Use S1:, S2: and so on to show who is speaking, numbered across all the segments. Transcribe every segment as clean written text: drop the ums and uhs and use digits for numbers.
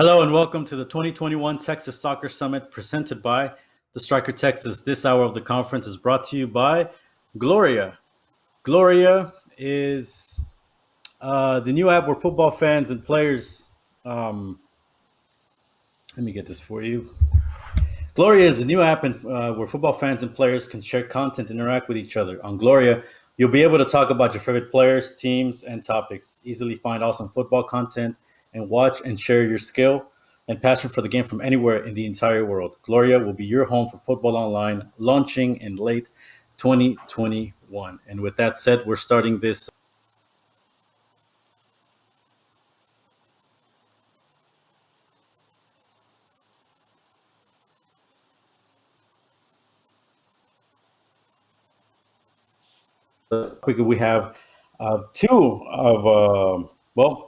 S1: Hello and welcome to the 2021 Texas Soccer Summit presented by the Striker Texas. This hour of the conference is brought to you by Gloria. Gloria is the new app where football fans and players. Let me get this for you. Gloria is a new app where football fans and players can share content and interact with each other. On Gloria, you'll be able to talk about your favorite players, teams, and topics. Easily find awesome football content and watch and share your skill and passion for the game from anywhere in the entire world. Gloria will be your home for football online, launching in late 2021. And with that said, we're starting this. We have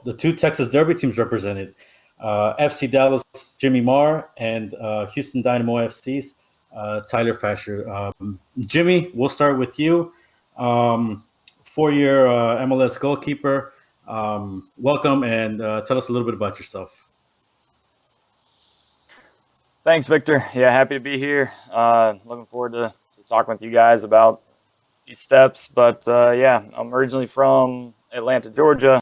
S1: the two Texas Derby teams represented. FC Dallas, Jimmy Maurer, and Houston Dynamo FC's Tyler Pasher. Jimmy, we'll start with you. 4-year MLS goalkeeper. Welcome, and tell us a little bit about yourself.
S2: Thanks, Victor. Yeah, happy to be here. Looking forward to talking with you guys about these steps. But I'm originally from Atlanta, Georgia.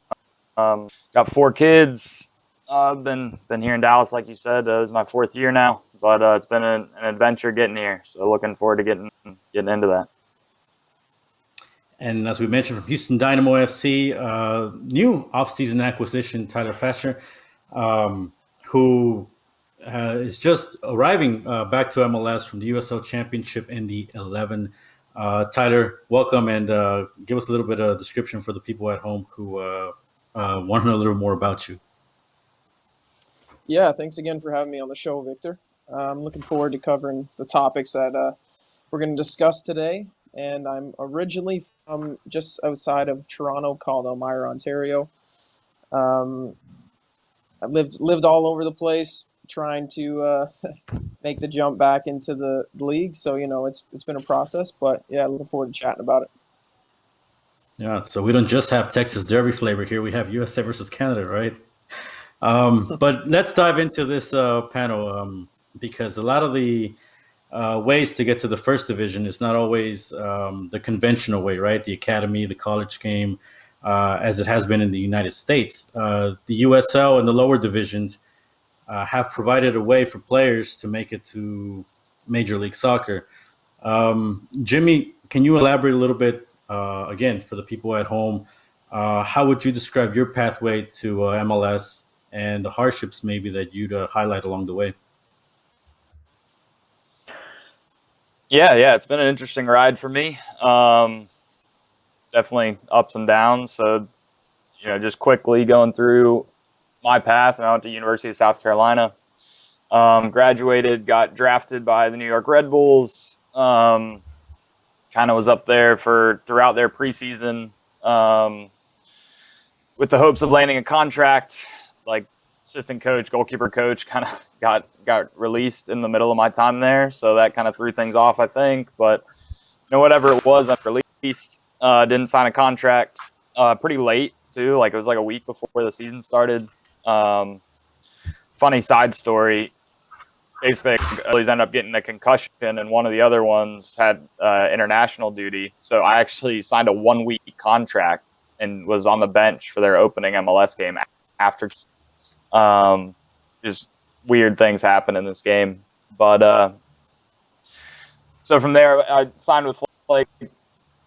S2: Got 4 kids. I've been here in Dallas, like you said. This is my 4th year now, but it's been an adventure getting here. So looking forward to getting into that.
S1: And as we mentioned, from Houston Dynamo FC, new offseason acquisition, Tyler Pasher, who is just arriving back to MLS from the USL Championship in the 11. Tyler, welcome, and give us a little bit of description for the people at home who want to know a little more about you.
S3: Yeah, thanks again for having me on the show, Victor. I'm looking forward to covering the topics that we're going to discuss today. And I'm originally from just outside of Toronto, called Maurer, Ontario. I lived all over the place, trying to make the jump back into the league. So, it's been a process, but yeah, looking forward to chatting about it.
S1: Yeah, so we don't just have Texas Derby flavor here. We have USA versus Canada, right? But let's dive into this panel because a lot of the ways to get to the first division is not always the conventional way, right? The academy, the college game, as it has been in the United States. The USL and the lower divisions have provided a way for players to make it to Major League Soccer. Jimmy, can you elaborate a little bit, again, for the people at home? How would you describe your pathway to MLS and the hardships maybe that you'd highlight along the way?
S2: Yeah, it's been an interesting ride for me. Definitely ups and downs. So, just quickly going through my path. I went to University of South Carolina. Graduated, got drafted by the New York Red Bulls. Kind of was up there throughout their preseason with the hopes of landing a contract. Like assistant coach, goalkeeper coach, kind of got released in the middle of my time there, so that kind of threw things off, I think. But whatever it was, I'm released. Didn't sign a contract. Pretty late too. Like it was like a week before the season started. Funny side story. Basically, I always ended up getting a concussion, and one of the other ones had international duty. So I actually signed a 1-week contract and was on the bench for their opening MLS game after. Just weird things happen in this game. But so from there, I signed with a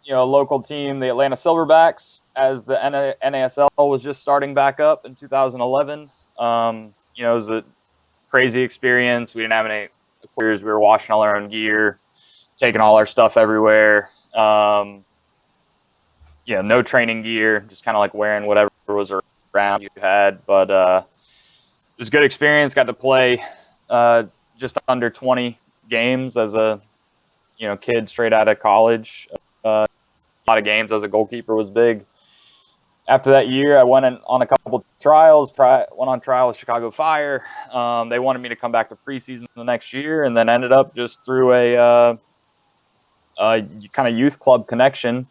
S2: local team, the Atlanta Silverbacks, as the NASL was just starting back up in 2011. It was a crazy experience. We didn't have any equipment. We were washing all our own gear, taking all our stuff everywhere. No training gear, just kind of like wearing whatever was around you had. But it was a good experience. Got to play just under 20 games as a kid straight out of college. A lot of games as a goalkeeper was big. After that year, I went on a couple trials. Went on trial with Chicago Fire. They wanted me to come back to preseason the next year, and then ended up just through a kind of youth club connection,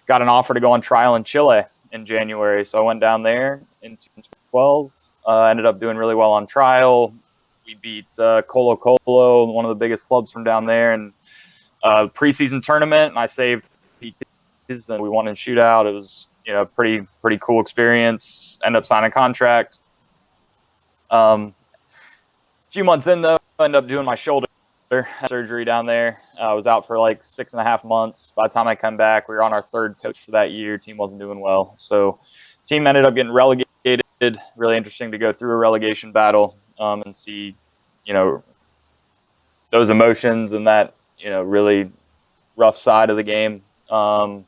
S2: got an offer to go on trial in Chile in January. So I went down there in 2012. Ended up doing really well on trial. We beat Colo Colo, one of the biggest clubs from down there, and preseason tournament. And I saved his, and we won in shootout. It was pretty cool experience. Ended up signing a contract. A few months in though, I ended up doing my shoulder surgery down there. I was out for like 6.5 months. By the time I come back, we were on our third coach for that year. Team wasn't doing well, so team ended up getting relegated. Really interesting to go through a relegation battle and see, those emotions and that really rough side of the game. So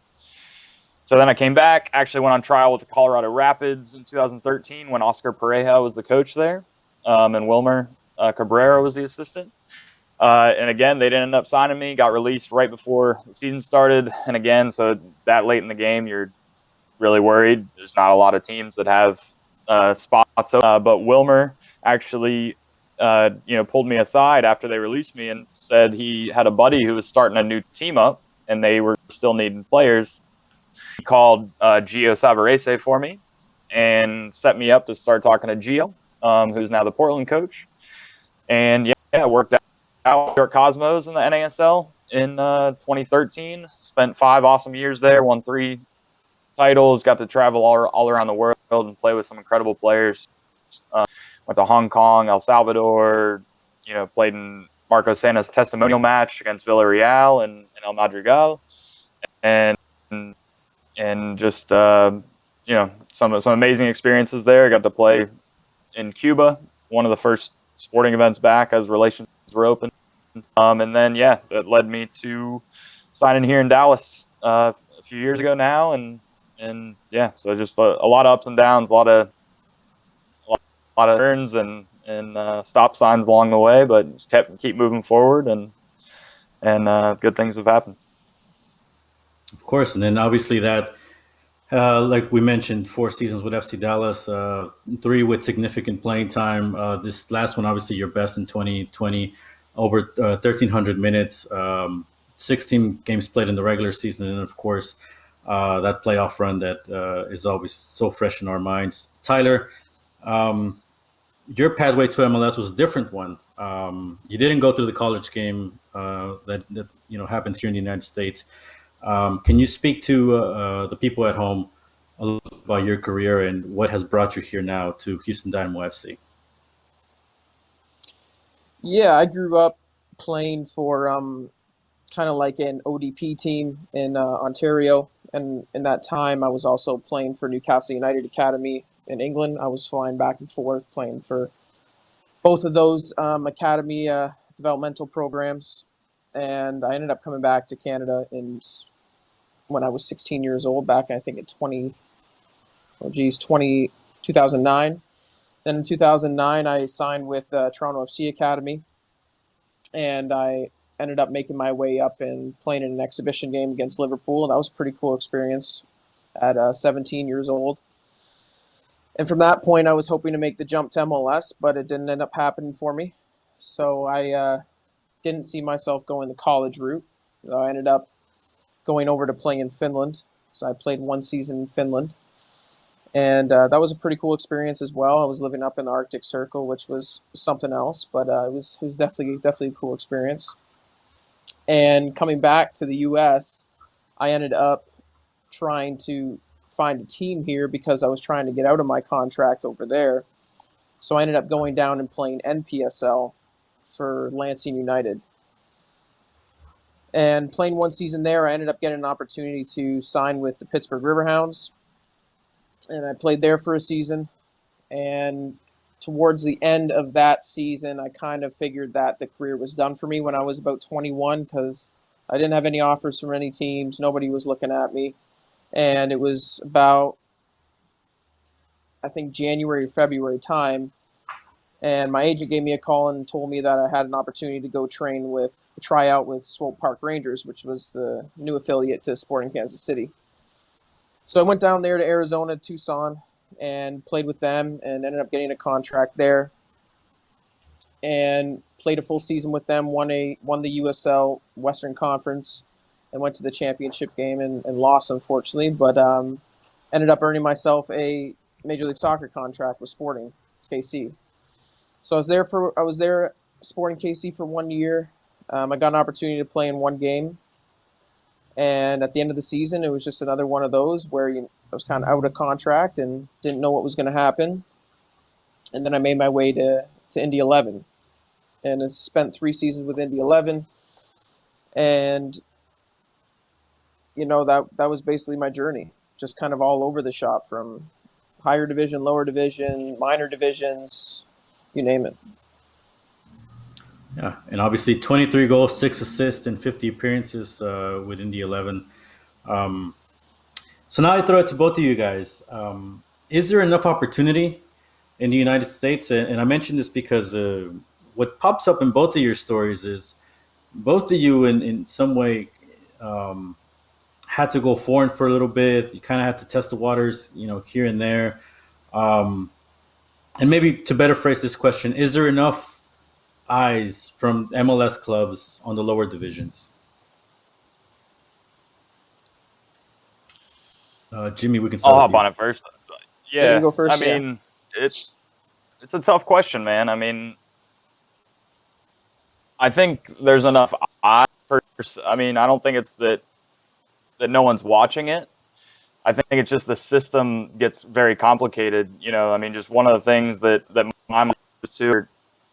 S2: then I came back. Actually, went on trial with the Colorado Rapids in 2013 when Oscar Pareja was the coach there, and Wilmer Cabrera was the assistant. And again, they didn't end up signing me. Got released right before the season started. And again, so that late in the game, you're really worried. There's not a lot of teams that have spots. But Wilmer actually, pulled me aside after they released me and said he had a buddy who was starting a new team up, and they were still needing players. He called Gio Savarese for me and set me up to start talking to Gio, who's now the Portland coach. And it worked out. New York Cosmos in the NASL in 2013. Spent 5 awesome years there. Won 3 titles. Got to travel all around the world and play with some incredible players. Went to Hong Kong, El Salvador. Played in Marco Santa's testimonial match against Villarreal and El Madrigal, and just some amazing experiences there. Got to play in Cuba, one of the first sporting events back as relations were open. And then, that led me to signing here in Dallas a few years ago now. And so just a lot of ups and downs, a lot of turns and stop signs along the way, but just keep moving forward, and good things have happened.
S1: Of course. And then obviously that, like we mentioned, 4 seasons with FC Dallas, 3 with significant playing time. This last one, obviously your best in 2020, over 1,300 minutes, 16 games played in the regular season, and of course, that playoff run that is always so fresh in our minds. Tyler, your pathway to MLS was a different one. You didn't go through the college game that happens here in the United States. Can you speak to the people at home a little bit about your career and what has brought you here now to Houston Dynamo FC?
S3: Yeah, I grew up playing for kind of like an ODP team in Ontario. And in that time, I was also playing for Newcastle United Academy in England. I was flying back and forth playing for both of those academy developmental programs. And I ended up coming back to Canada when I was 16 years old, back I think in 2009. Then in 2009, I signed with Toronto FC Academy, and I ended up making my way up and playing in an exhibition game against Liverpool. And that was a pretty cool experience at 17 years old. And from that point, I was hoping to make the jump to MLS, but it didn't end up happening for me. So I didn't see myself going the college route. So I ended up going over to play in Finland. So I played 1 season in Finland. And that was a pretty cool experience as well. I was living up in the Arctic Circle, which was something else, but it was definitely a cool experience. And coming back to the U.S., I ended up trying to find a team here because I was trying to get out of my contract over there. So I ended up going down and playing NPSL for Lansing United. And playing 1 season there, I ended up getting an opportunity to sign with the Pittsburgh Riverhounds. And I played there for a season. And towards the end of that season, I kind of figured that the career was done for me when I was about 21, because I didn't have any offers from any teams. Nobody was looking at me. And it was about, I think, January or February time. And my agent gave me a call and told me that I had an opportunity to go try out with Swope Park Rangers, which was the new affiliate to Sporting Kansas City. So I went down there to Arizona, Tucson, and played with them and ended up getting a contract there. And played a full season with them, won the USL Western Conference, and went to the championship game and lost, unfortunately. But ended up earning myself a Major League Soccer contract with Sporting. KC. So I was there supporting KC for 1 year. I got an opportunity to play in one game, and at the end of the season, it was just another one of those where I was kind of out of contract and didn't know what was going to happen. And then I made my way to Indy 11, and I spent 3 seasons with Indy 11, and that was basically my journey, just kind of all over the shop, from higher division, lower division, minor divisions, you name it.
S1: Yeah, and obviously 23 goals, 6 assists, and 50 appearances with Indy 11. So now I throw it to both of you guys. Is there enough opportunity in the United States? And I mention this because what pops up in both of your stories is both of you, in some way, had to go foreign for a little bit. You kind of had to test the waters, here and there. And maybe to better phrase this question, is there enough eyes from MLS clubs on the lower divisions? Jimmy, we can start
S2: I'll
S1: with
S2: hop
S1: you.
S2: on it first.
S3: Yeah, you go
S2: Yeah,
S3: first.
S2: I mean, it's a tough question, man. I mean, I think there's enough eyes. I mean, I don't think it's that no one's watching it. I think it's just the system gets very complicated. I mean, just one of the things that my mind is too.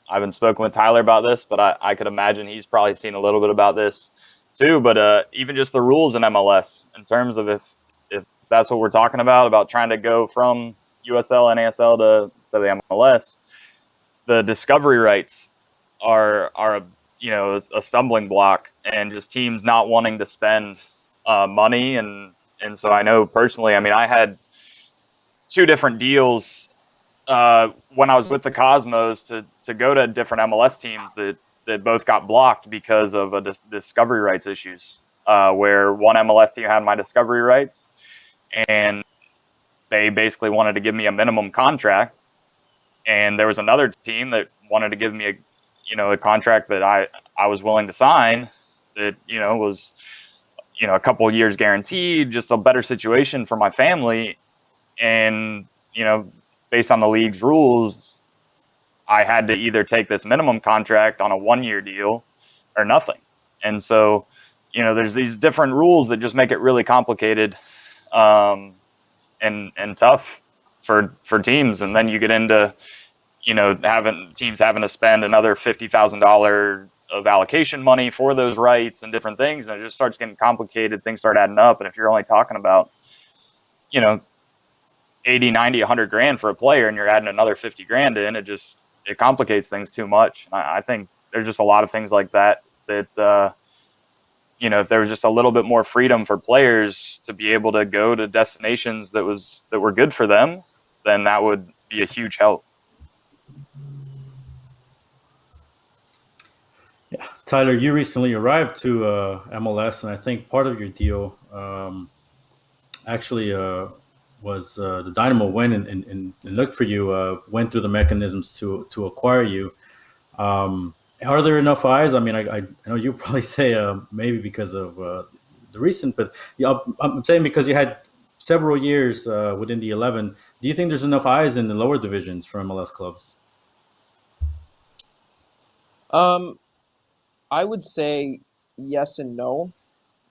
S2: I haven't spoken with Tyler about this, but I could imagine he's probably seen a little bit about this too. But even just the rules in MLS, in terms of if that's what we're talking about trying to go from USL and ASL to the MLS, the discovery rights are a stumbling block, and just teams not wanting to spend money. And so I know personally, I mean, I had 2 different deals when I was with the Cosmos to go to different MLS teams that both got blocked because of discovery rights issues. Where one MLS team had my discovery rights, and they basically wanted to give me a minimum contract, and there was another team that wanted to give me a contract that I was willing to sign, that was a couple of years guaranteed, just a better situation for my family. And based on the league's rules, I had to either take this minimum contract on a 1-year deal or nothing. And so there's these different rules that just make it really complicated, and tough for teams. And then you get into having to spend another $50,000 of allocation money for those rights and different things, and it just starts getting complicated. Things start adding up, and if you're only talking about 80, 90, 100 grand for a player, and you're adding another 50 grand in, it complicates things too much. And I think there's just a lot of things like that if there was just a little bit more freedom for players to be able to go to destinations that were good for them, then that would be a huge help.
S1: Yeah, Tyler, you recently arrived to MLS, and I think part of your deal actually was the Dynamo went and looked for you, went through the mechanisms to acquire you. Are there enough eyes? I mean, I know you probably say maybe because of the recent, but I'm saying because you had several years within the 11. Do you think there's enough eyes in the lower divisions for MLS clubs?
S3: I would say yes and no.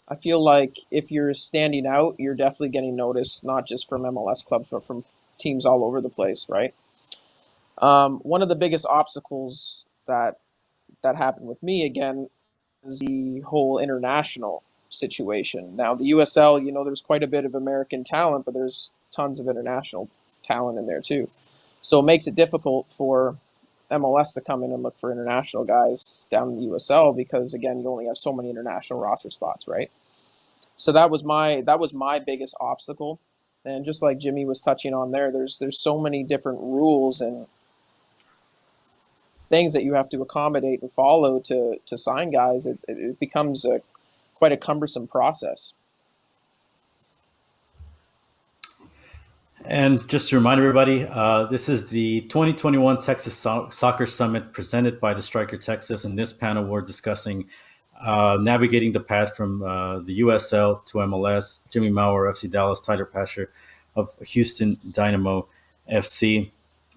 S3: I feel like if you're standing out, you're definitely getting noticed, not just from MLS clubs, but from teams all over the place, right? One of the biggest obstacles that happened with me, again, is the whole international situation. Now, the USL, there's quite a bit of American talent, but there's tons of international talent in there too. So it makes it difficult for MLS to come in and look for international guys down in the USL, because again, you only have so many international roster spots, right? So that was my biggest obstacle. And just like Jimmy was touching on there, there's so many different rules and things that you have to accommodate and follow to sign guys. It becomes quite a cumbersome process.
S1: And just to remind everybody, this is the 2021 Texas Soccer Summit presented by the Striker Texas. In this panel, we're discussing navigating the path from the USL to MLS. Jimmy Maurer, FC Dallas, Tyler Pasher of Houston Dynamo FC.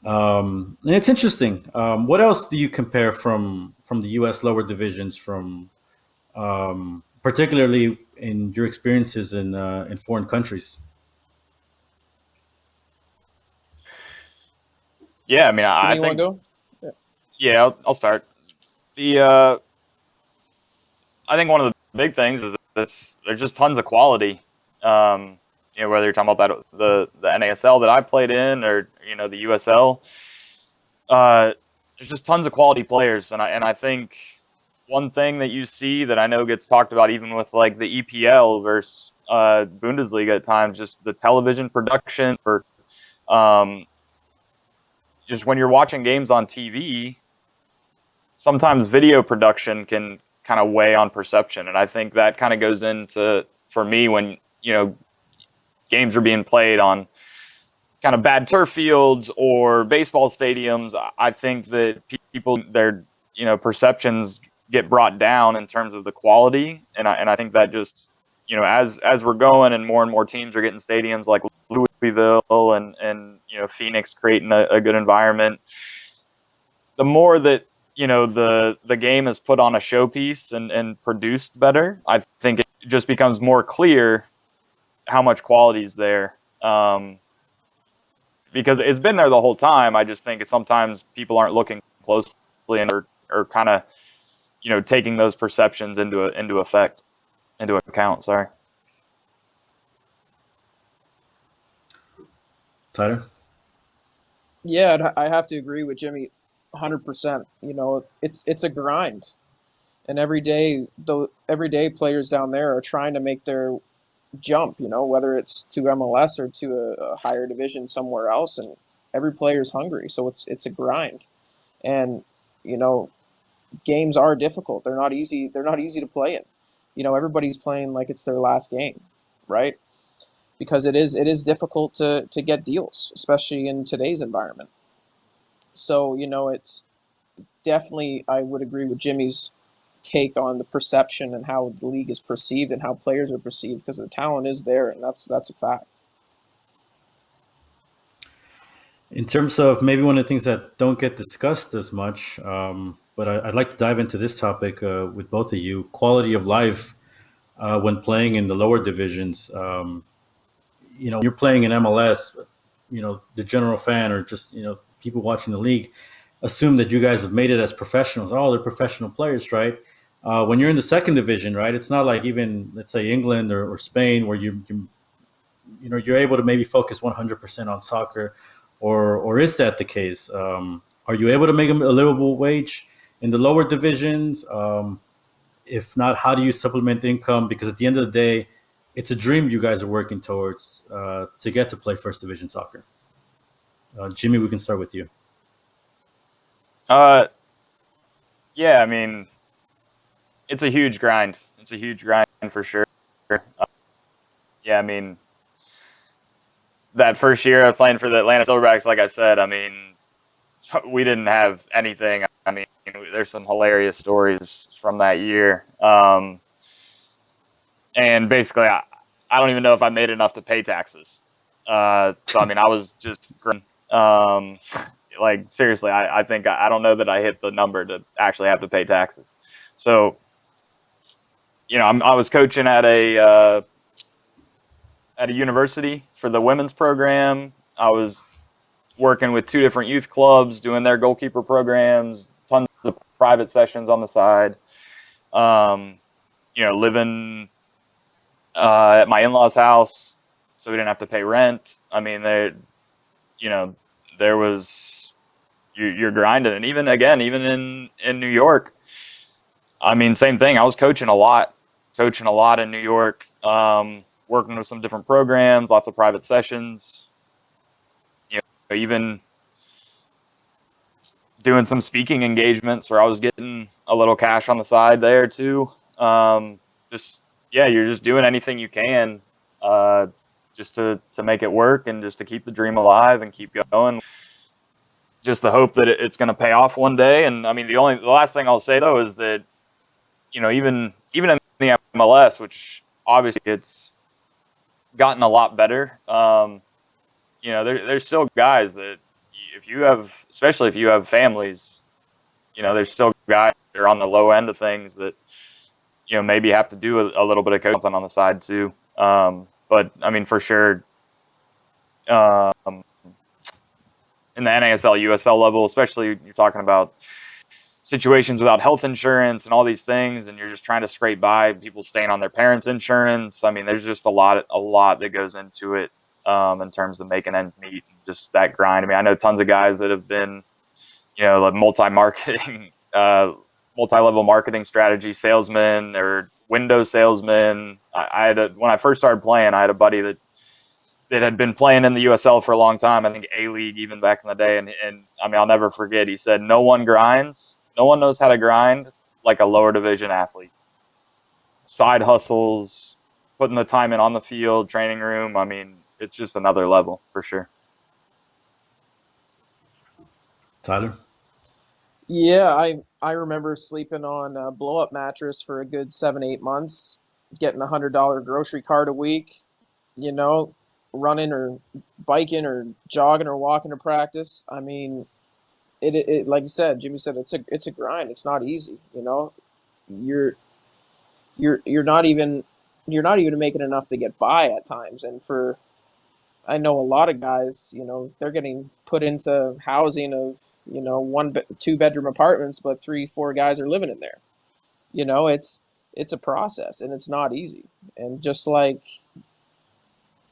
S1: And it's interesting. What else do you compare from the U.S. lower divisions, from particularly in your experiences in foreign countries?
S2: Yeah, I mean,
S3: Jimmy,
S2: I
S3: you want
S2: think,
S3: to go? Yeah.
S2: yeah, I'll start. The I think one of the big things is that there's just tons of quality. Um, whether you're talking about the NASL that I played in, or the USL, there's just tons of quality players, and I think one thing that you see that I know gets talked about even with like the EPL versus Bundesliga at times, just the television production for um, just when you're watching games on TV, sometimes video production can kind of weigh on perception, and I think that kind of goes into, for me, when games are being played on kind of bad turf fields or baseball stadiums. I think that people, their perceptions get brought down in terms of the quality, and I think that just as we're going and more teams are getting stadiums like Louisville and Phoenix, creating a good environment, the more that the game is put on a showpiece and produced better, I think it just becomes more clear how much quality is there. Because it's been there the whole time. I just think sometimes people aren't looking closely and or kind of taking those perceptions into account. Sorry.
S1: Tyler?
S3: Yeah, I have to agree with Jimmy 100%. It's a grind. And every day players down there are trying to make their jump, whether it's to MLS or to a higher division somewhere else, and every player is hungry, so it's a grind. And you know, games are difficult. They're not easy. They're not easy to play in. Everybody's playing like it's their last game, right? Because it is difficult to get deals, especially in today's environment. So, it's definitely, I would agree with Jimmy's take on the perception and how the league is perceived and how players are perceived, because the talent is there, and that's a fact.
S1: In terms of maybe one of the things that don't get discussed as much, but I'd like to dive into this topic with both of you: quality of life when playing in the lower divisions. You're playing in MLS. The general fan, or just people watching the league, assume that you guys have made it as professionals. Oh, they're professional players, right? When you're in the second division, right, it's not like even, let's say, England or Spain, where you're able to maybe focus 100% on soccer, or is that the case? Are you able to make a livable wage in the lower divisions? If not, how do you supplement income? Because at the end of the day, it's a dream you guys are working towards to get to play first division soccer. Jimmy, we can start with you.
S2: Uh, yeah, I mean, it's a huge grind. It's a huge grind for sure. Yeah, I mean, that first year of playing for the Atlanta Silverbacks, like I said, I mean, we didn't have anything. I mean, there's some hilarious stories from that year. And basically, I don't even know if I made enough to pay taxes. So I mean, I was just like, seriously, I think I don't know that I hit the number to actually have to pay taxes. So I was coaching at a university for the women's program. I was working with two different youth clubs, doing their goalkeeper programs, tons of private sessions on the side. Living at my in-laws' house, so we didn't have to pay rent. I mean, you know, there was you're grinding, and even in New York, I mean, same thing. I was coaching a lot in New York, working with some different programs, lots of private sessions. Even doing some speaking engagements where I was getting a little cash on the side there too. Just yeah, you're just doing anything you can, uh, just to make it work and just to keep the dream alive and keep going. Just the hope that it's going to pay off one day. And I mean, the last thing I'll say though is that even in the MLS, which obviously it's gotten a lot better. There's still guys that especially if you have families, there's still guys that are on the low end of things that, maybe have to do a little bit of coaching on the side too. But I mean, for sure, um, in the NASL, USL level, especially you're talking about situations without health insurance and all these things, and you're just trying to scrape by, people staying on their parents' insurance. I mean, there's just a lot that goes into it, in terms of making ends meet and just that grind. I mean, I know tons of guys that have been, like multi-level marketing strategy salesmen or window salesmen. When I first started playing, I had a buddy that had been playing in the USL for a long time. I think A League even back in the day. And I mean, I'll never forget. He said, "No one grinds. No one knows how to grind like a lower division athlete. Side hustles, putting the time in on the field, training room. I mean, it's just another level for sure."
S1: Tyler?
S3: Yeah, I remember sleeping on a blow up mattress for a good 7-8 months, getting $100 grocery cart a week, you know, running or biking or jogging or walking to practice. I mean, it like you said, Jimmy said, it's a grind. It's not easy. You're you're not even making enough to get by at times. And for I know a lot of guys, they're getting put into housing of, 2-bedroom apartments, but 3-4 guys are living in there. It's a process and it's not easy. And just like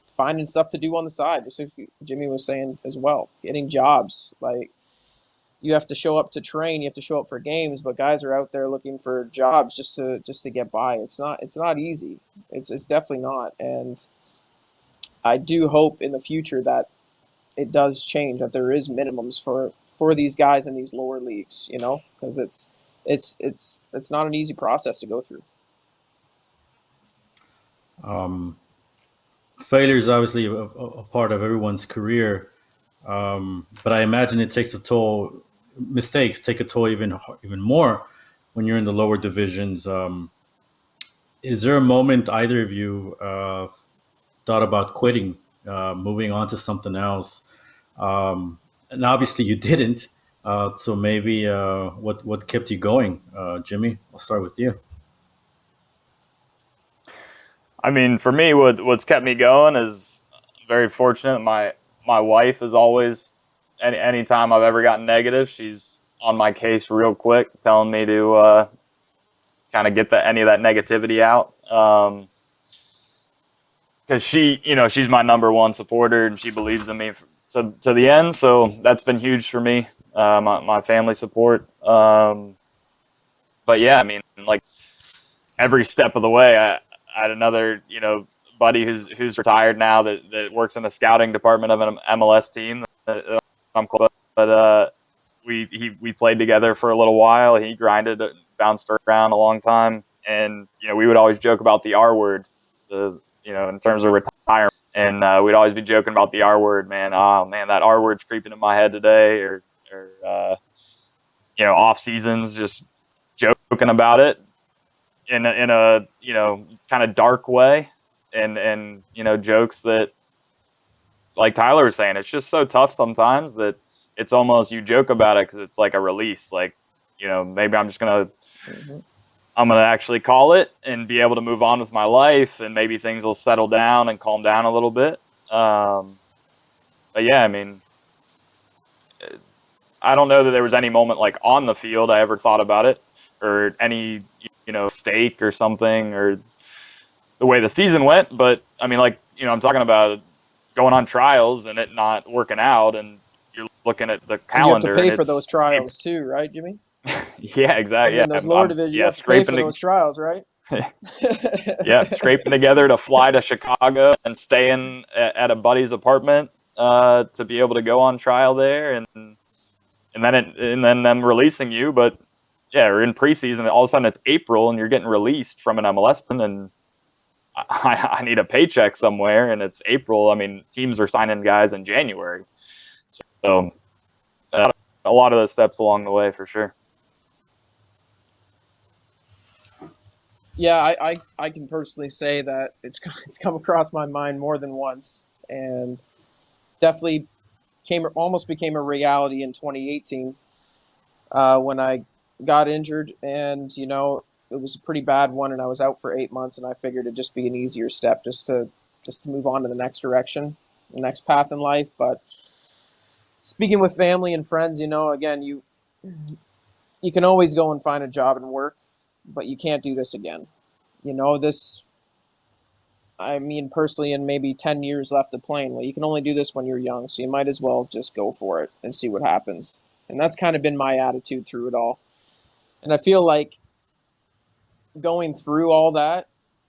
S3: finding stuff to do on the side, just like Jimmy was saying as well, getting jobs. Like, you have to show up to train, you have to show up for games, but guys are out there looking for jobs just to get by. It's not easy. It's definitely not. And I do hope in the future that it does change, that there is minimums for these guys in these lower leagues, because it's not an easy process to go through.
S1: Um, Failure is obviously a part of everyone's career, but I imagine it takes a toll. Mistakes take a toll even more when you're in the lower divisions. Is there a moment either of you thought about quitting, moving on to something else? And obviously you didn't. So maybe what kept you going, Jimmy? I'll start with you.
S2: I mean, for me, what's kept me going is very fortunate. My wife is always, anytime I've ever gotten negative, she's on my case real quick, telling me to kind of get any of that negativity out. Because she's my number one supporter and she believes in me to the end. So that's been huge for me. My family support. But yeah, I mean, like every step of the way, I had another, buddy who's retired now that works in the scouting department of an MLS team that I'm close, but we played together for a little while. He grinded, bounced around a long time, and we would always joke about the R word, in terms of retirement, and we'd always be joking about the R word, man. Oh man, that R word's creeping in my head today, or off seasons, just joking about it in a kind of dark way, and jokes that, like Tyler was saying, it's just so tough sometimes that it's almost, you joke about it because it's like a release. Like, maybe
S3: Mm-hmm.
S2: I'm gonna actually call it and be able to move on with my life, and maybe things will settle down and calm down a little bit. But yeah, I mean, I don't know that there was any moment like on the field I ever thought about it, or any stake or something, or the way the season went. But I mean, like, I'm talking about going on trials and it not working out, and you're looking at the
S3: And you have to
S2: calendar and
S3: pay for
S2: it's
S3: those trials too, right, Jimmy?
S2: yeah, exactly.
S3: Even
S2: Yeah,
S3: in those lower divisions, you
S2: yeah,
S3: have to pay for those trials, right?
S2: yeah, scraping together to fly to Chicago and stay in at a buddy's apartment to be able to go on trial there, and then them releasing you. But yeah, we're in preseason. All of a sudden it's April and you're getting released from an MLS, and I need a paycheck somewhere, and it's April. I mean, teams are signing guys in January, so a lot of those steps along the way for sure.
S3: Yeah, I can personally say that it's come across my mind more than once, and definitely almost became a reality in 2018 when I got injured, and it was a pretty bad one, and I was out for 8 months, and I figured it'd just be an easier step just to move on to the next direction, the next path in life. But speaking with family and friends, again, you can always go and find a job and work, but you can't do this again. This, I mean, personally, in maybe 10 years left of playing, well, you can only do this when you're young, so you might as well just go for it and see what happens. And that's kind of been my attitude through it all. And I feel like going through all that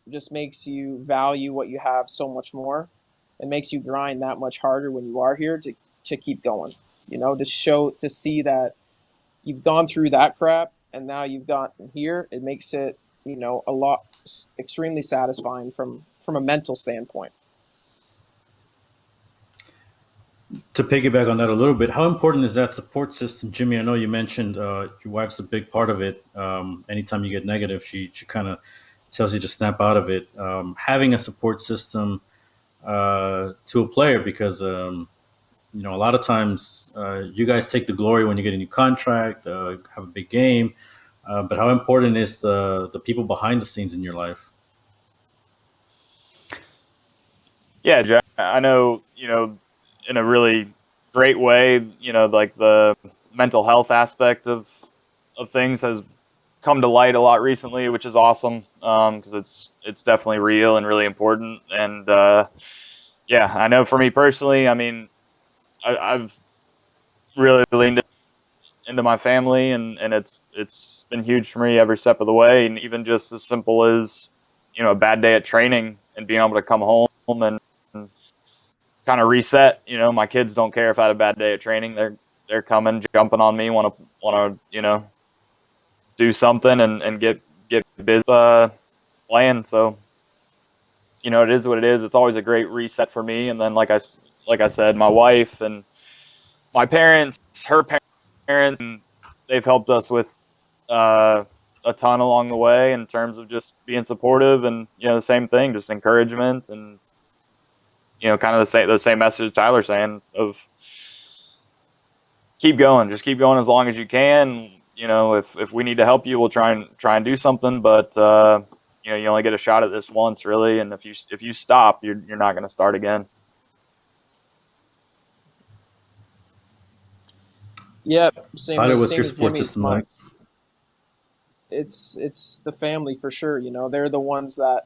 S3: just makes you value what you have so much more. It makes you grind that much harder when you are here to keep going, to see that you've gone through that crap and now you've gotten here. It makes it, a lot extremely satisfying from a mental standpoint.
S1: To piggyback on that a little bit, how important is that support system, Jimmy? I know you mentioned your wife's a big part of it. Anytime you get negative, she kind of tells you to snap out of it. Having a support system to a player, because a lot of times you guys take the glory when you get a new contract, have a big game, but how important is the people behind the scenes in your life?
S2: Yeah, Jack, I know, in a really great way, like the mental health aspect of things has come to light a lot recently, which is awesome, because it's definitely real and really important. And yeah, I know for me personally, I mean, I've really leaned into my family, and it's been huge for me every step of the way. And even just as simple as a bad day at training and being able to come home and kind of reset. My kids don't care if I had a bad day at training. They're coming, jumping on me, want to do something and get busy playing. So it is what it is. It's always a great reset for me. And then like I said, my wife and my parents, her parents, and they've helped us with a ton along the way in terms of just being supportive, and the same thing, just encouragement, and kind of the same message Tyler's saying of keep going, just keep going as long as you can. If we need to help you, we'll try and do something. But you only get a shot at this once, really. And if you stop, you're not going to start again.
S3: Yeah, same
S1: Tyler,
S3: as
S1: what's
S3: same
S1: your
S3: as
S1: support
S3: Jimmy. It's
S1: system
S3: my
S1: like?
S3: it's the family for sure. They're the ones that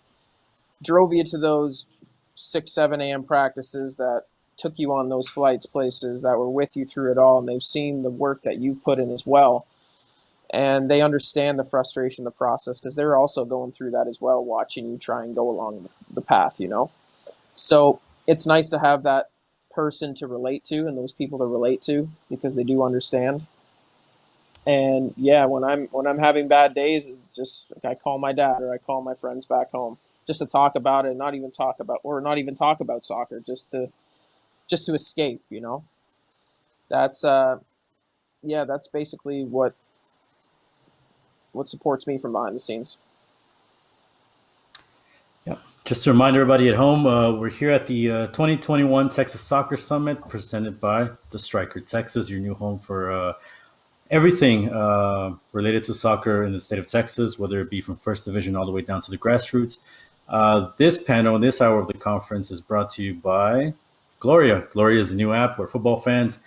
S3: drove you to those 6-7 a.m. practices, that took you on those flights places, that were with you through it all, and they've seen the work that you've put in as well, and they understand the frustration, the process, because they're also going through that as well, watching you try and go along the path. So it's nice to have that person to relate to and those people to relate to, because they do understand. And yeah, when I'm having bad days, it's just I call my dad or I call my friends back home just to talk about it, not even talk about soccer, just to escape. That's yeah, that's basically what supports me from behind the scenes.
S1: Yeah. Just to remind everybody at home, we're here at the 2021 Texas Soccer Summit presented by the Striker Texas, your new home for everything related to soccer in the state of Texas, whether it be from first division all the way down to the grassroots. This panel in this hour of the conference is brought to you by Gloria. Gloria is a new app where football fans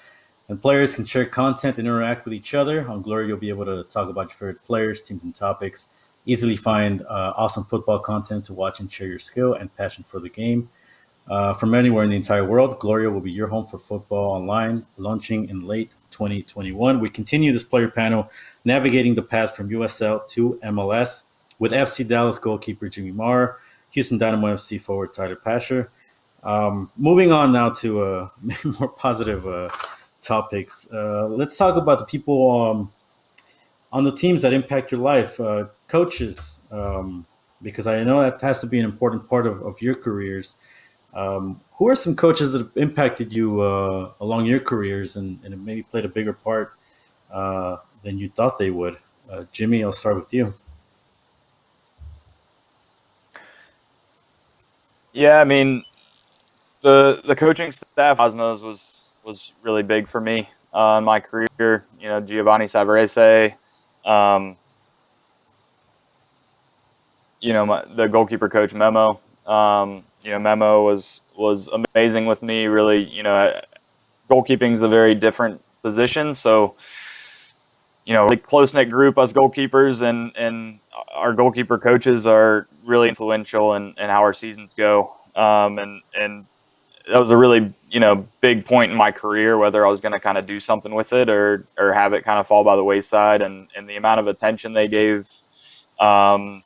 S1: and players can share content and interact with each other. On Gloria, you'll be able to talk about your favorite players, teams, and topics. Easily find awesome football content to watch and share your skill and passion for the game. From anywhere in the entire world, Gloria will be your home for football online, launching in late 2021. We continue this player panel, navigating the path from USL to MLS, with FC Dallas goalkeeper Jimmy Maurer, Houston Dynamo FC forward Tyler Pasher. Moving on now to more positive topics. Let's talk about the people on the teams that impact your life, coaches, because I know that has to be an important part of your careers. Who are some coaches that have impacted you along your careers and have maybe played a bigger part than you thought they would? Jimmy, I'll start with you.
S2: Yeah, I mean, the coaching staff Osmos was really big for me in my career. You know, Giovanni Savarese, you know, the goalkeeper coach Memo. You know, Memo was amazing with me. Really, you know, goalkeeping is a very different position, so you know, really close knit group us goalkeepers, and our goalkeeper coaches are really influential in how our seasons go. And that was a really, you know, big point in my career, whether I was going to kind of do something with it or have it kind of fall by the wayside. And the amount of attention they gave in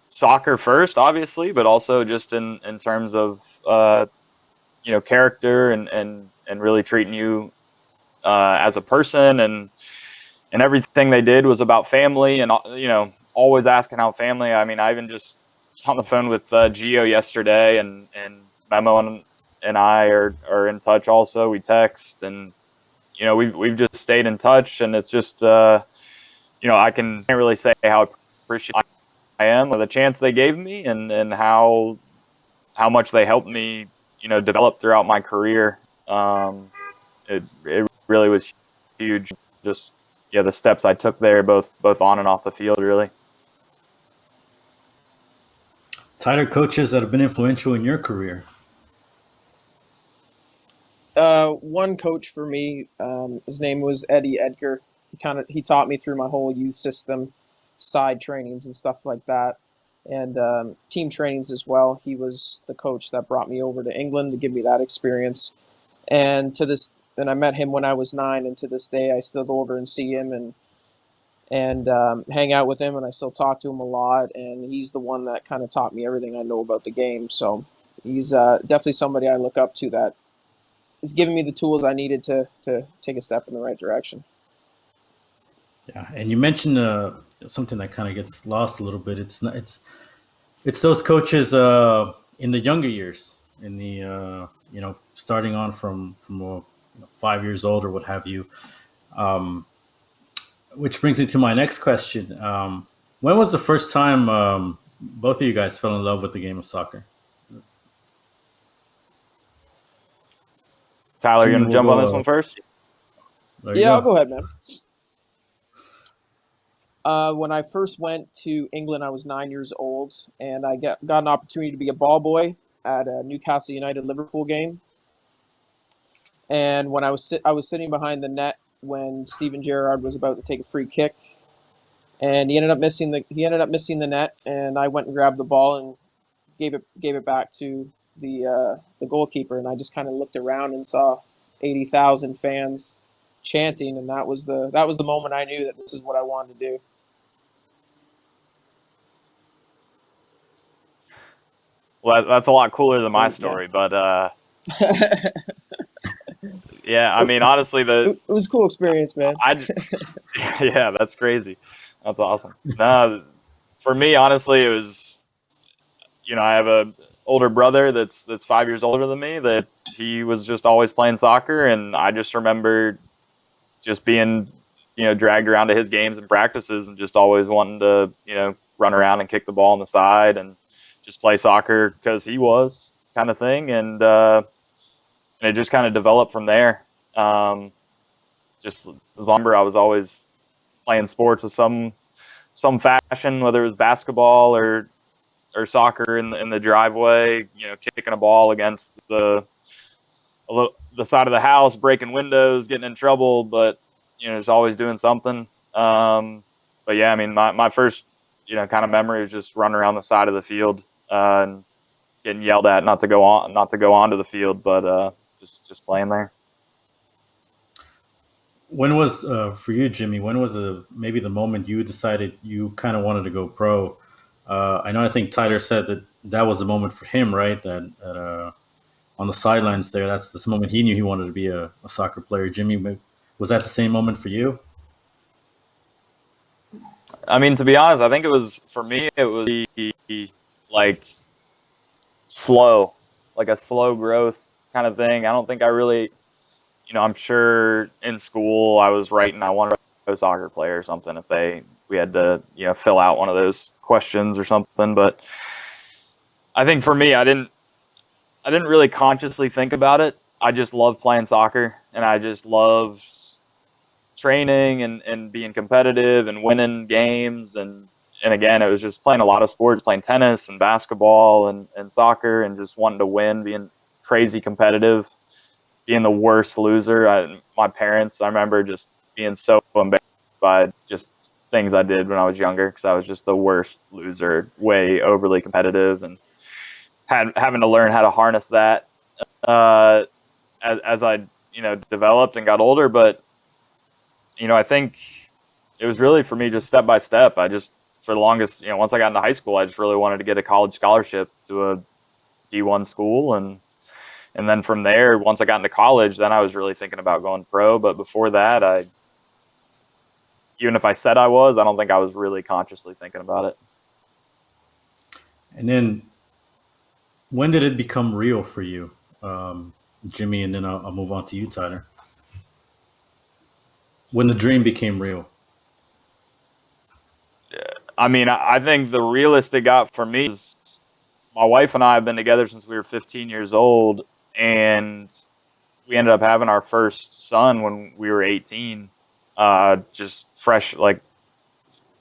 S2: soccer first, obviously, but also just in terms of you know, character and really treating you as a person, and everything they did was about family, and you know, always asking how family. I mean, I even just was on the phone with Gio yesterday, and Memo and I are in touch also. We text, and you know, we've just stayed in touch, and it's just you know, can't really say how appreciative I am with the chance they gave me, and how much they helped me, you know, develop throughout my career. It really was huge. Just yeah, the steps I took there, both on and off the field, really.
S1: Tyler, coaches that have been influential in your career.
S3: One coach for me, his name was Eddie Edgar. He taught me through my whole youth system, side trainings and stuff like that, and team trainings as well. He was the coach that brought me over to England to give me that experience. And I met him when I was 9, and to this day I still go over and see him and hang out with him, and I still talk to him a lot. And he's the one that kind of taught me everything I know about the game. So he's definitely somebody I look up to that is giving me the tools I needed to take a step in the right direction.
S1: Yeah, and you mentioned something that kind of gets lost a little bit. It's not, it's those coaches in the younger years, in the you know, starting on from 5 years old or what have you. Um, which brings me to my next question. When was the first time both of you guys fell in love with the game of soccer?
S2: Tyler, you
S1: Jimmy,
S2: want to
S1: we'll
S2: jump on this
S1: go.
S2: one first?
S1: There you
S3: Yeah, I'll
S1: go.
S3: go ahead, man. When I first went to England, I was 9 years old, and I got an opportunity to be a ball boy at a Newcastle United Liverpool game. And when I was sitting behind the net when Steven Gerrard was about to take a free kick, and he ended up missing the net, and I went and grabbed the ball and gave it back to the goalkeeper, and I just kind of looked around and saw 80,000 fans chanting, and that was the moment I knew that this is what I wanted to do.
S2: Well, that's a lot cooler than my
S3: And yeah,
S2: story, but yeah, I mean, honestly,
S3: it was a cool experience, man.
S2: I yeah, that's crazy. That's awesome. No, for me, honestly, it was, you know, I have a older brother that's 5 years older than me, that he was just always playing soccer, and I just remember just being, you know, dragged around to his games and practices, and just always wanting to, you know, run around and kick the ball on the side and just play soccer because he was, kind of thing. And it just kind of developed from there. Just as longer, I was always playing sports of some fashion, whether it was basketball or soccer in the driveway, you know, kicking a ball against the side of the house, breaking windows, getting in trouble, but you know, just always doing something. But yeah, I mean, my first, you know, kind of memory was just running around the side of the field and getting yelled at not to go onto the field, but just playing there.
S1: When was for you, Jimmy? When was maybe the moment you decided you kind of wanted to go pro? I know. I think Tyler said that was the moment for him, right? That on the sidelines there, that's the moment he knew he wanted to be a soccer player. Jimmy, was that the same moment for you?
S2: I mean, to be honest, I think it was, for me, it was like slow, like a slow growth kind of thing. I don't think I really, you know, I'm sure in school I was writing I wanted to be a soccer player or something if we had to, you know, fill out one of those questions or something. But I think for me, I didn't really consciously think about it. I just love playing soccer, and I just love training and being competitive and winning games. And again, it was just playing a lot of sports, playing tennis and basketball and soccer, and just wanting to win, being crazy competitive, being the worst loser. My parents, I remember just being so embarrassed by just things I did when I was younger, because I was just the worst loser, way overly competitive, and having to learn how to harness that uh, as I developed and got older. But I think it was really for me just step by step. I just, for the longest, once I got into high school, I just really wanted to get a college scholarship to a D1 school, and then from there, once I got into college, then I was really thinking about going pro. But before that, even if I said I was, I don't think I was really consciously thinking about it.
S1: And then, when did it become real for you, Jimmy? And then I'll move on to you, Tyler. When the dream became real.
S2: I mean, I think the realest it got for me is my wife and I have been together since we were 15 years old, and we ended up having our first son when we were 18, just fresh, like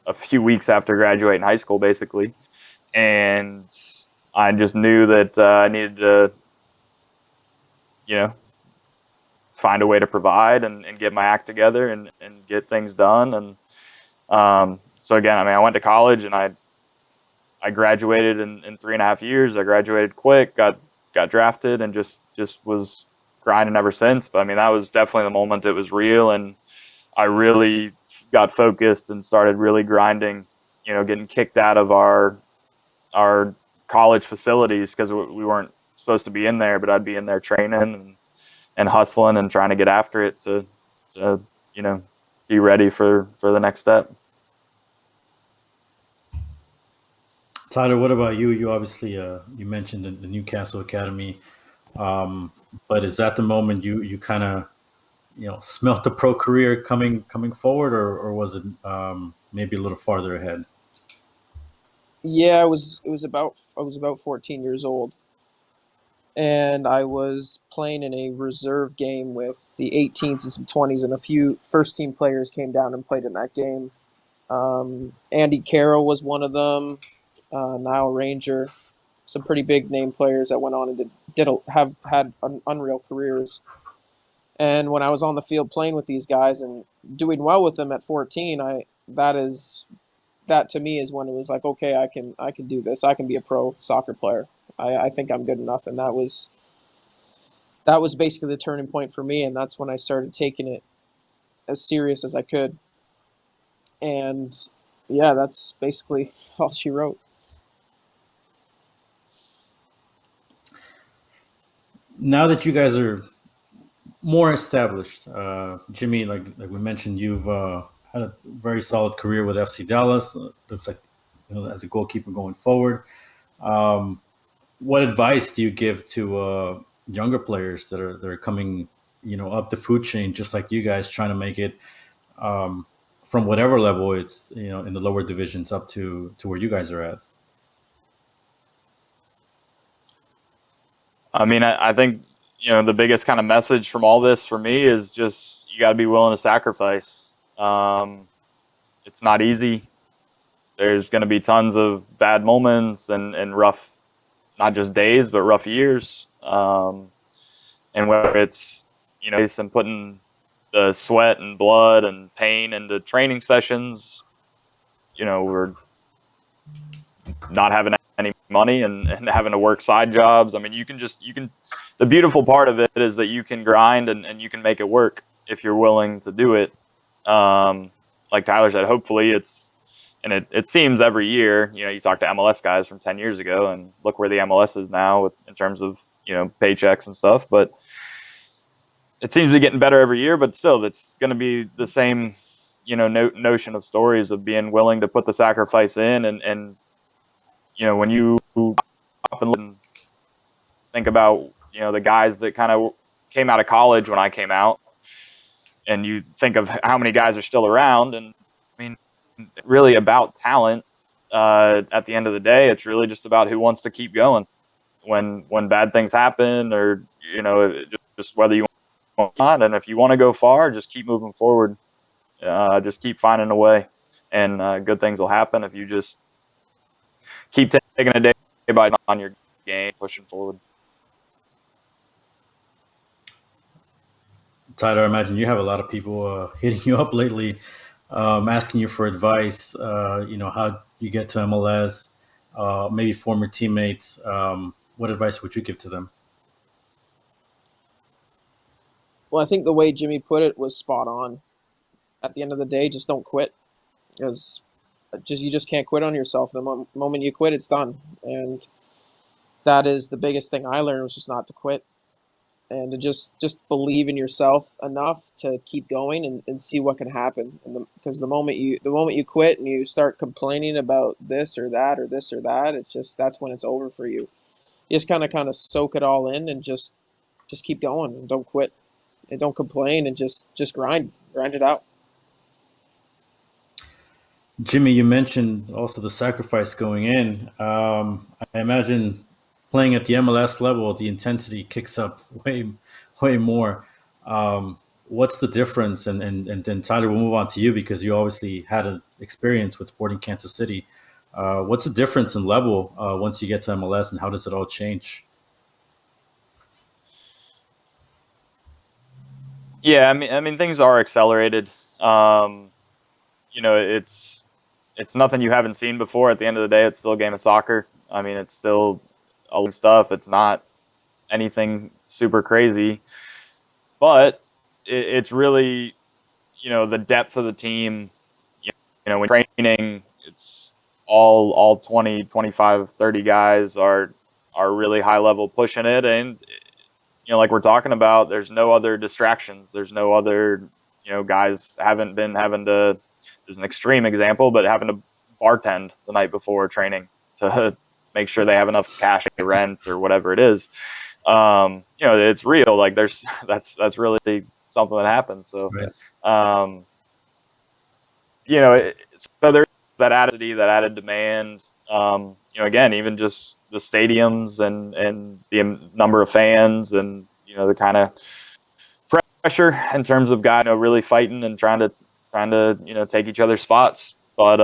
S2: a few weeks after graduating high school, basically. And I just knew that I needed to, you know, find a way to provide and get my act together and get things done. And so again, I mean, I went to college and I graduated in 3.5 years. I graduated quick, got drafted, and just was grinding ever since. But I mean, that was definitely the moment it was real, and I really got focused and started really grinding. Getting kicked out of our college facilities because we weren't supposed to be in there, but I'd be in there training and hustling and trying to get after it to be ready for the next step.
S1: Tyler, what about you? You obviously you mentioned the Newcastle Academy, but is that the moment you kind of smelt the pro career coming forward, or was it maybe a little farther ahead?
S3: Yeah, I was about 14 years old, and I was playing in a reserve game with the 18s and some 20s, and a few first team players came down and played in that game. Andy Carroll was one of them. Now Ranger, some pretty big name players that went on and have had unreal careers. And when I was on the field playing with these guys and doing well with them at 14, that to me is when it was like, okay, I can do this. I can be a pro soccer player. I think I'm good enough, and that was basically the turning point for me, and that's when I started taking it as serious as I could. And yeah, that's basically all she wrote.
S1: Now that you guys are more established, Jimmy, like we mentioned, you've had a very solid career with FC Dallas. Looks like as a goalkeeper going forward. Um, what advice do you give to younger players that are coming, up the food chain, just like you guys, trying to make it um, from whatever level it's in the lower divisions up to where you guys are at?
S2: I mean, I think the biggest kind of message from all this for me is just you got to be willing to sacrifice. It's not easy. There's going to be tons of bad moments and rough, not just days, but rough years. And whether it's and putting the sweat and blood and pain into training sessions, we're not having any money and having to work side jobs. I mean, the beautiful part of it is that you can grind and you can make it work if you're willing to do it. Like Tyler said, hopefully it seems every year, you talk to MLS guys from 10 years ago and look where the MLS is now in terms of, paychecks and stuff. But it seems to be getting better every year, but still that's going to be the same, notion of stories of being willing to put the sacrifice in. And when you up and think about, the guys that kind of came out of college when I came out, and you think of how many guys are still around. And I mean, really about talent. At the end of the day, it's really just about who wants to keep going. when bad things happen, or just whether you want or not. And if you want to go far, just keep moving forward. Just keep finding a way, and good things will happen if you just keep taking a day by day on your game, pushing forward.
S1: Tyler, I imagine you have a lot of people hitting you up lately, asking you for advice. How you get to MLS, maybe former teammates. What advice would you give to them?
S3: Well, I think the way Jimmy put it was spot on. At the end of the day, just don't quit, because you just can't quit on yourself. The moment you quit, it's done, and that is the biggest thing I learned, was just not to quit, and to just believe in yourself enough to keep going, and see what can happen. Because the moment you quit and you start complaining about this or that or this or that, that's when it's over for you. You just kind of soak it all in, and just keep going, and don't quit, and don't complain, and just grind it out.
S1: Jimmy, you mentioned also the sacrifice going in. I imagine playing at the MLS level, the intensity kicks up way more. What's the difference? And then Tyler, we'll move on to you because you obviously had an experience with Sporting Kansas City. What's the difference in level once you get to MLS, and how does it all change?
S2: Yeah, I mean things are accelerated. It's nothing you haven't seen before. At the end of the day, it's still a game of soccer. I mean, it's still a lot of stuff. It's not anything super crazy, but it's really, the depth of the team. When training, it's all 20, 25, 30 guys are really high level pushing it, and like we're talking about, there's no other distractions. There's no other, guys haven't been having to. There's an extreme example, but having to bartend the night before training to make sure they have enough cash to pay rent or whatever it is. It's real. Like that's really something that happens. So,
S1: Right.
S2: um, so there's that added demand. Again, even just the stadiums and the number of fans, and the kind of pressure in terms of guys, really fighting and trying to take each other's spots. But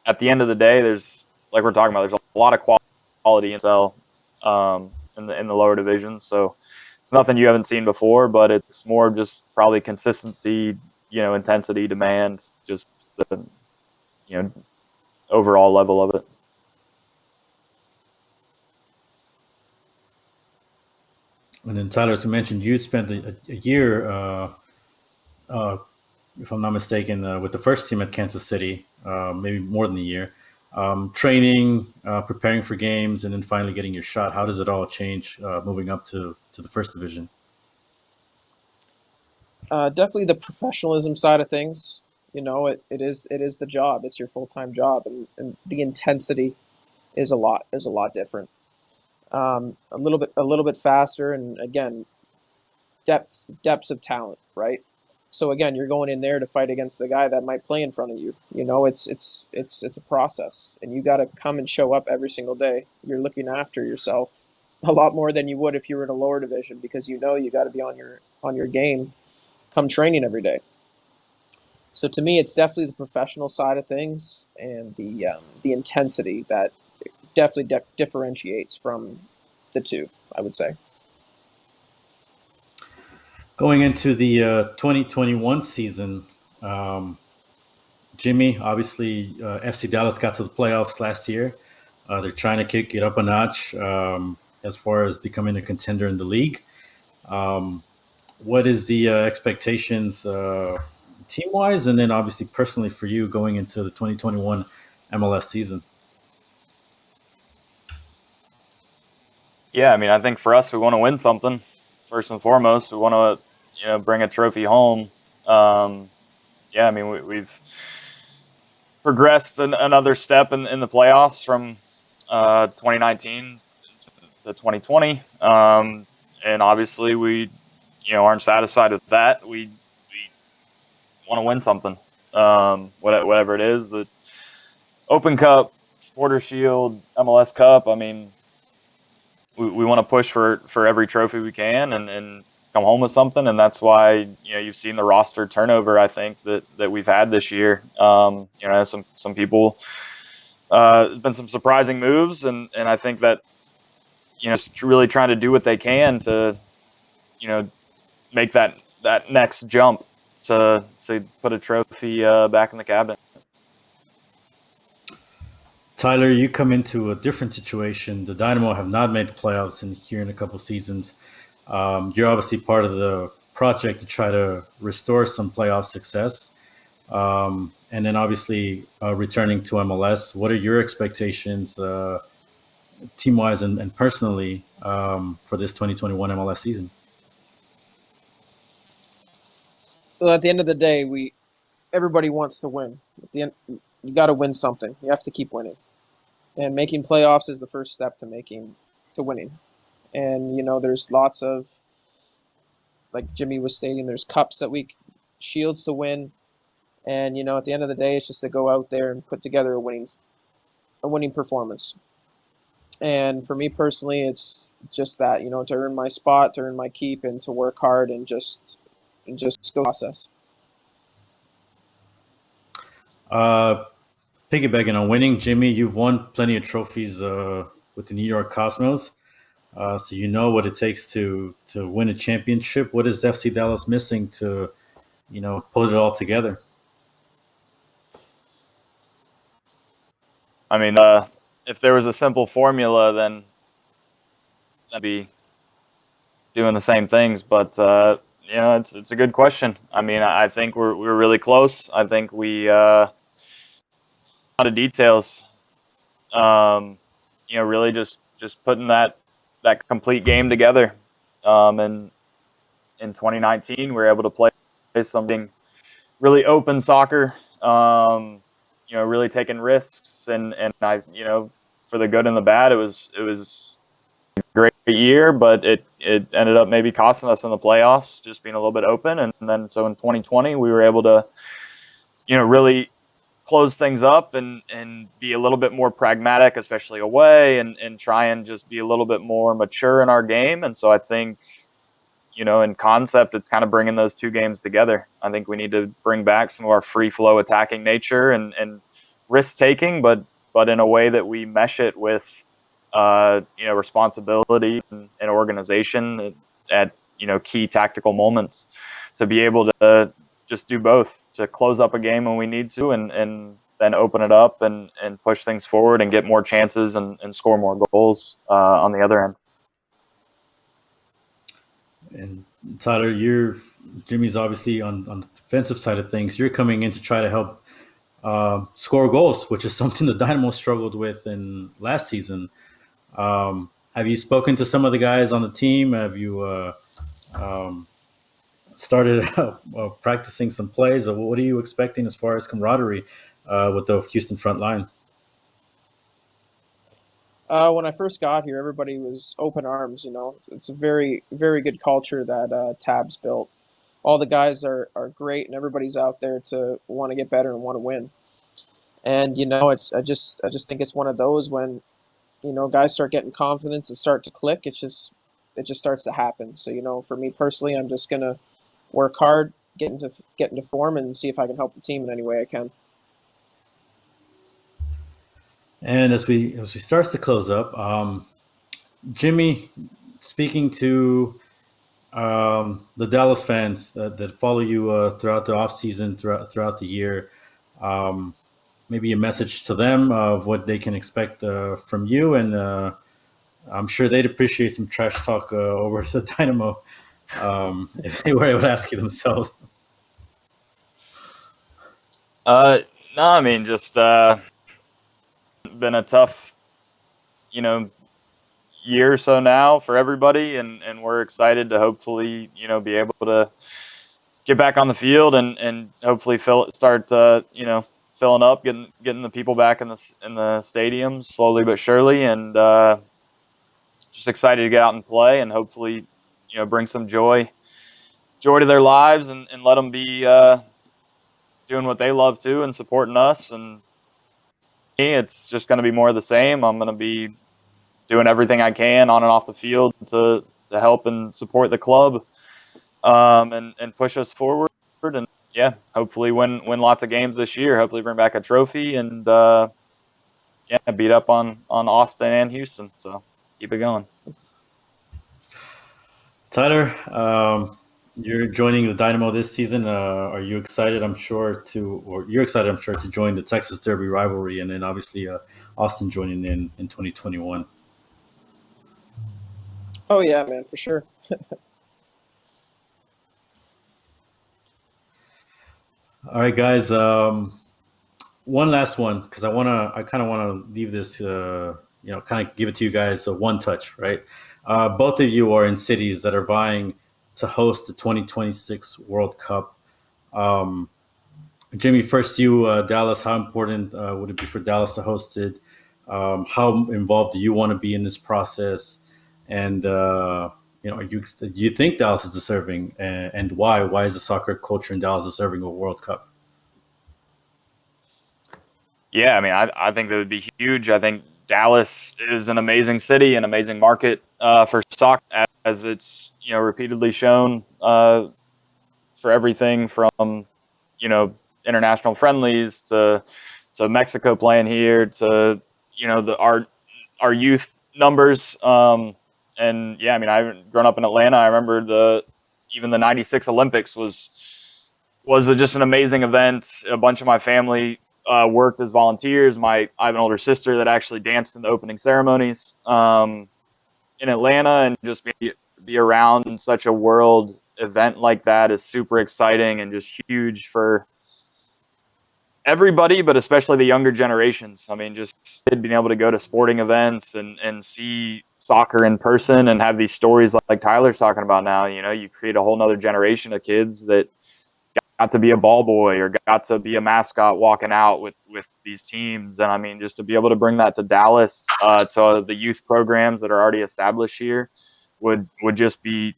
S2: at the end of the day, there's, like we're talking about, there's a lot of quality in USL, in the lower divisions. So it's nothing you haven't seen before, but it's more just probably consistency, intensity, demand, just the overall level of it.
S1: And then Tyler, as you mentioned, you spent a year, uh, if I'm not mistaken, with the first team at Kansas City, maybe more than a year, training, preparing for games, and then finally getting your shot. How does it all change moving up to the first division?
S3: Definitely the professionalism side of things. It is the job. It's your full time job, and the intensity is a lot different. A little bit faster, and again, depths of talent, right? So again, you're going in there to fight against the guy that might play in front of you. It's a process, and you got to come and show up every single day. You're looking after yourself a lot more than you would if you were in a lower division, because you got to be on your game come training every day. So to me, it's definitely the professional side of things, and the intensity that definitely differentiates from the two, I would say.
S1: Going into the 2021 season, um, Jimmy, obviously, FC Dallas got to the playoffs last year. They're trying to kick it up a notch as far as becoming a contender in the league. Um, what is the expectations team wise, and then obviously personally for you going into the 2021 MLS season?
S2: Yeah, I mean, I think for us, we want to win something first and foremost. We want to, bring a trophy home. Yeah, I mean, we've progressed another step in the playoffs from 2019 to 2020, and obviously we, aren't satisfied with that. We want to win something, whatever it is, the Open Cup, Supporter Shield, MLS Cup. I mean, we want to push for every trophy we can and come home with something. And that's why, you've seen the roster turnover, I think, that we've had this year. Some people, there's been some surprising moves, and I think that, just really trying to do what they can to, make that next jump to put a trophy back in the cabinet.
S1: Tyler, you come into a different situation. The Dynamo have not made the playoffs here in a couple seasons. You're obviously part of the project to try to restore some playoff success. And then obviously returning to MLS. What are your expectations, team-wise and personally, for this 2021 MLS season?
S3: Well, at the end of the day, everybody wants to win. At the end, you got to win something. You have to keep winning, and making playoffs is the first step to winning. And there's lots of, like Jimmy was stating, there's cups that shields to win, and at the end of the day, it's just to go out there and put together a winning performance. And for me personally, it's just that, to earn my spot, to earn my keep, and to work hard and just go process.
S1: Piggybacking on winning, Jimmy, you've won plenty of trophies with the New York Cosmos, so you know what it takes to win a championship. What is FC Dallas missing to put it all together?
S2: I mean, if there was a simple formula, then I'd be doing the same things. But it's a good question. I mean, I think we're really close. I think we a lot of details. Really just putting that complete game together. And in 2019, we were able to play something really open soccer. Really taking risks, and I, for the good and the bad, it was a great year, but it ended up maybe costing us in the playoffs, just being a little bit open. And then so in 2020, we were able to, really close things up and be a little bit more pragmatic, especially away, and try and just be a little bit more mature in our game. And so I think, in concept, it's kind of bringing those two games together. I think we need to bring back some of our free flow attacking nature and risk taking, but in a way that we mesh it with, responsibility and organization at key tactical moments, to be able to just do both, to close up a game when we need to, and then open it up and push things forward and get more chances and score more goals on the other end.
S1: And Tyler, Jimmy's obviously on the defensive side of things. You're coming in to try to help score goals, which is something the Dynamo struggled with in last season. Have you spoken to some of the guys on the team? Have you started practicing some plays? Or what are you expecting as far as camaraderie with the Houston front line?
S3: When I first got here, everybody was open arms. It's a very, very good culture that Tab's built. All the guys are great, and everybody's out there to want to get better and want to win. And I just think it's one of those when guys start getting confidence and start to click. It just starts to happen. So for me personally, I'm just gonna work hard, get into form, and see if I can help the team in any way I can.
S1: And as we starts to close up, Jimmy, speaking to the Dallas fans that follow you throughout the off season, throughout the year, maybe a message to them of what they can expect from you, and I'm sure they'd appreciate some trash talk over the Dynamo if they were able to ask you themselves.
S2: No, I mean, just been a tough, year or so now for everybody, and we're excited to hopefully, be able to get back on the field and hopefully start filling up, getting the people back in the stadiums slowly but surely, and just excited to get out and play, and hopefully, bring some joy to their lives, and let them be doing what they love to and supporting us. And me, it's just going to be more of the same. I'm going to be doing everything I can on and off the field to help and support the club, and push us forward. And yeah, hopefully win lots of games this year. Hopefully bring back a trophy and beat up on Austin and Houston. So keep it going.
S1: Tyler, you're joining the Dynamo this season. Are you excited? You're excited, I'm sure, to join the Texas Derby rivalry, and then obviously Austin joining in 2021.
S3: Oh yeah, man, for sure.
S1: All right, guys. One last one, because I kind of want to leave this, kind of give it to you guys a one touch, right? Both of you are in cities that are vying to host the 2026 World Cup. Jimmy, first you, Dallas. How important would it be for Dallas to host it? How involved do you want to be in this process? And do you think Dallas is deserving, and why? Why is the soccer culture in Dallas deserving of a World Cup?
S2: Yeah, I mean, I think that would be huge. I think Dallas is an amazing city, an amazing market for soccer, as it's repeatedly shown for everything from international friendlies to Mexico playing here to our youth numbers. And yeah, I mean, I've grown up in Atlanta. I remember even the '96 Olympics was just an amazing event. A bunch of my family worked as volunteers. I have an older sister that actually danced in the opening ceremonies in Atlanta, and just be around such a world event like that is super exciting and just huge for everybody, but especially the younger generations. I mean, just being able to go to sporting events and see soccer in person and have these stories like Tyler's talking about now. You create a whole nother generation of kids that got to be a ball boy or got to be a mascot walking out with these teams. And I mean, just to be able to bring that to Dallas, to the youth programs that are already established here would just be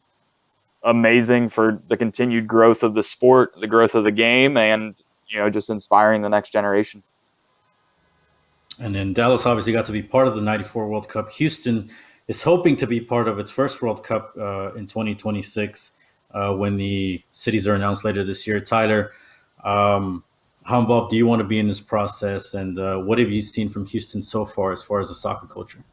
S2: amazing for the continued growth of the sport, the growth of the game, and just inspiring the next generation.
S1: And then Dallas obviously got to be part of the '94 World Cup. Houston is hoping to be part of its first World Cup in 2026 when the cities are announced later this year. Tyler, how involved do you want to be in this process, and what have you seen from Houston so far as the soccer culture?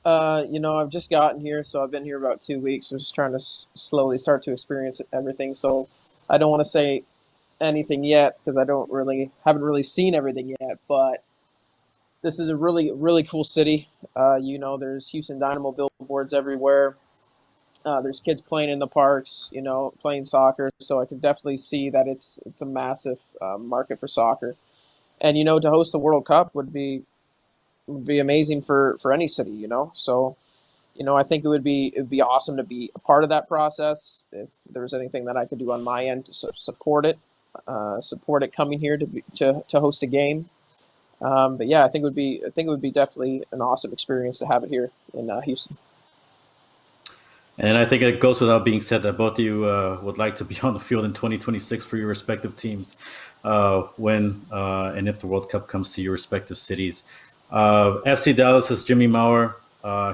S3: I've just gotten here, so I've been here about 2 weeks. I'm just trying to slowly start to experience everything. So I don't want to say anything yet because I haven't really seen everything yet. But this is a really, really cool city. There's Houston Dynamo billboards everywhere. There's kids playing in the parks, playing soccer. So I can definitely see that it's a massive market for soccer. And to host the World Cup would be amazing for any city. So I think it would be awesome to be a part of that process. If there was anything that I could do on my end to support it coming here to host a game. But yeah, I think it would be definitely an awesome experience to have it here in Houston.
S1: And I think it goes without being said that both of you would like to be on the field in 2026 for your respective teams when and if the World Cup comes to your respective cities. FC Dallas is Jimmy Maurer.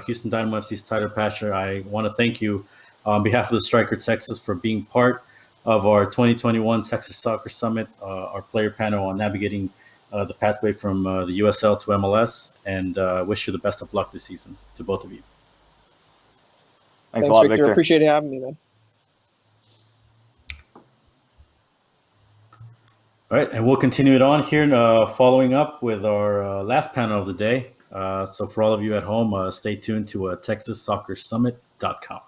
S1: Houston Dynamo FC's Tyler Pasher. I want to thank you on behalf of the Striker Texas for being part of our 2021 Texas Soccer Summit, our player panel on navigating the pathway from the USL to MLS, and wish you the best of luck this season to both of you.
S2: Thanks a lot,
S3: Victor. Appreciate having me, man.
S1: All right, and we'll continue it on here, following up with our last panel of the day. So for all of you at home, stay tuned to TexasSoccerSummit.com.